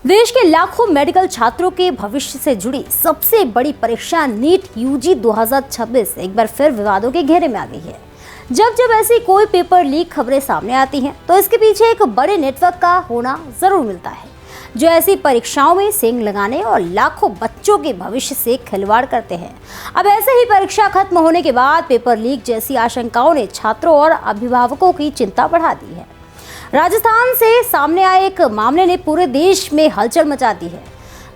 देश के लाखों मेडिकल छात्रों के भविष्य से जुड़ी सबसे बड़ी परीक्षा नीट यूजी 2026 एक बार फिर विवादों के घेरे में आ गई है। जब जब ऐसी कोई पेपर लीक खबरें सामने आती हैं, तो इसके पीछे एक बड़े नेटवर्क का होना जरूर मिलता है, जो ऐसी परीक्षाओं में सींग लगाने और लाखों बच्चों के भविष्य से खिलवाड़ करते हैं। अब ऐसे ही परीक्षा खत्म होने के बाद पेपर लीक जैसी आशंकाओं ने छात्रों और अभिभावकों की चिंता बढ़ा दी है। राजस्थान से सामने आए एक मामले ने पूरे देश में हलचल मचा दी है।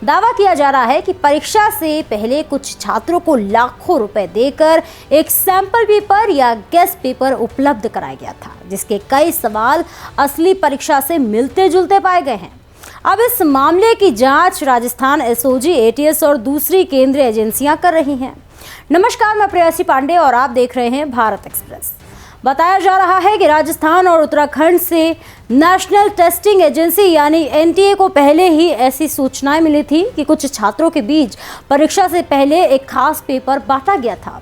दावा किया जा रहा है कि परीक्षा से पहले कुछ छात्रों को लाखों रुपए देकर एक सैंपल पेपर या गेस्ट पेपर उपलब्ध कराया गया था, जिसके कई सवाल असली परीक्षा से मिलते जुलते पाए गए हैं। अब इस मामले की जांच राजस्थान एसओजी, एटीएस और दूसरी केंद्रीय एजेंसियां कर रही हैं। नमस्कार, मैं प्रेयसी पांडे और आप देख रहे हैं भारत एक्सप्रेस। बताया जा रहा है कि राजस्थान और उत्तराखंड से नेशनल टेस्टिंग एजेंसी यानी एनटीए को पहले ही ऐसी सूचनाएं मिली थी कि कुछ छात्रों के बीच परीक्षा से पहले एक खास पेपर बांटा गया था।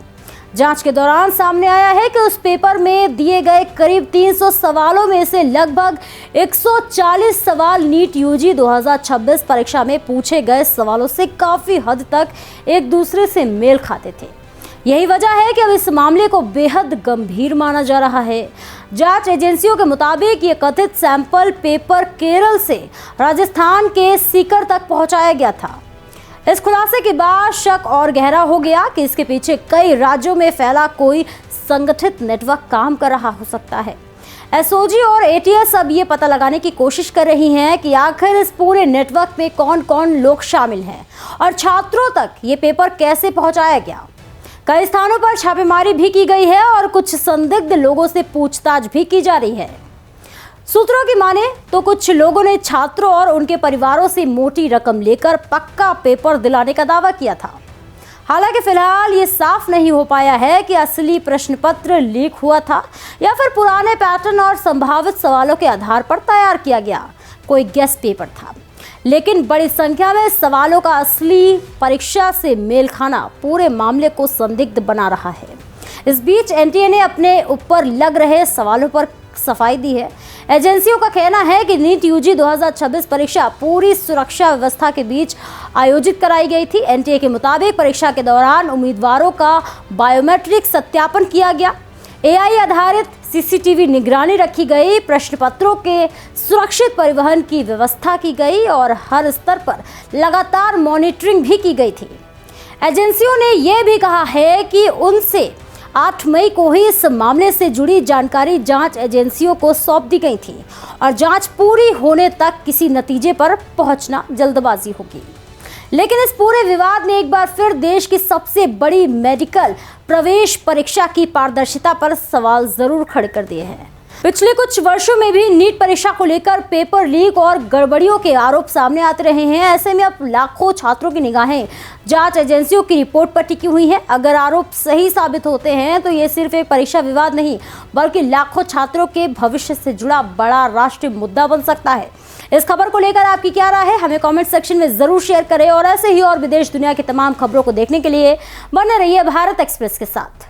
जांच के दौरान सामने आया है कि उस पेपर में दिए गए करीब 300 सवालों में से लगभग 140 सवाल नीट यूजी 2026 परीक्षा में पूछे गए सवालों से काफी हद तक एक दूसरे से मेल खाते थे। यही वजह है कि अब इस मामले को बेहद गंभीर माना जा रहा है। जांच एजेंसियों के मुताबिक ये कथित सैंपल पेपर केरल से राजस्थान के सीकर तक पहुंचाया गया था। इस खुलासे के बाद शक और गहरा हो गया कि इसके पीछे कई राज्यों में फैला कोई संगठित नेटवर्क काम कर रहा हो सकता है। एसओजी और एटीएस अब ये पता लगाने की कोशिश कर रही हैं कि आखिर इस पूरे नेटवर्क में कौन कौन लोग शामिल हैं और छात्रों तक ये पेपर कैसे पहुंचाया गया। कई स्थानों पर छापेमारी भी की गई है और कुछ संदिग्ध लोगों से पूछताछ भी की जा रही है। सूत्रों की माने तो कुछ लोगों ने छात्रों और उनके परिवारों से मोटी रकम लेकर पक्का पेपर दिलाने का दावा किया था। हालांकि फिलहाल ये साफ नहीं हो पाया है कि असली प्रश्न पत्र लीक हुआ था या फिर पुराने पैटर्न और संभावित सवालों के आधार पर तैयार किया गया कोई गेस्ट पेपर था। लेकिन बड़ी संख्या में सवालों का असली परीक्षा से मेल खाना पूरे मामले को संदिग्ध बना रहा है। इस बीच एनटीए ने अपने ऊपर लग रहे सवालों पर सफाई दी है। एजेंसियों का कहना है कि नीट यूजी 2026 परीक्षा पूरी सुरक्षा व्यवस्था के बीच आयोजित कराई गई थी। एनटीए के मुताबिक परीक्षा के दौरान उम्मीदवारों का बायोमेट्रिक सत्यापन किया गया, एआई आधारित सीसीटीवी निगरानी रखी गई, प्रश्न पत्रों के सुरक्षित परिवहन की व्यवस्था की गई और हर स्तर पर लगातार मॉनिटरिंग भी की गई थी। एजेंसियों ने यह भी कहा है कि उनसे 8 मई को ही इस मामले से जुड़ी जानकारी जांच एजेंसियों को सौंप दी गई थी और जांच पूरी होने तक किसी नतीजे पर पहुंचना जल्दबाजी होगी। लेकिन इस पूरे विवाद ने एक बार फिर देश की सबसे बड़ी मेडिकल प्रवेश परीक्षा की पारदर्शिता पर सवाल जरूर खड़े कर दिए हैं। पिछले कुछ वर्षों में भी नीट परीक्षा को लेकर पेपर लीक और गड़बड़ियों के आरोप सामने आते रहे हैं। ऐसे में अब लाखों छात्रों की निगाहें जांच एजेंसियों की रिपोर्ट पर टिकी हुई हैं। अगर आरोप सही साबित होते हैं तो ये सिर्फ एक परीक्षा विवाद नहीं, बल्कि लाखों छात्रों के भविष्य से जुड़ा बड़ा राष्ट्रीय मुद्दा बन सकता है। इस खबर को लेकर आपकी क्या राय है, हमें कमेंट सेक्शन में जरूर शेयर करें और ऐसे ही और विदेश दुनिया की तमाम खबरों को देखने के लिए बने रहिए भारत एक्सप्रेस के साथ।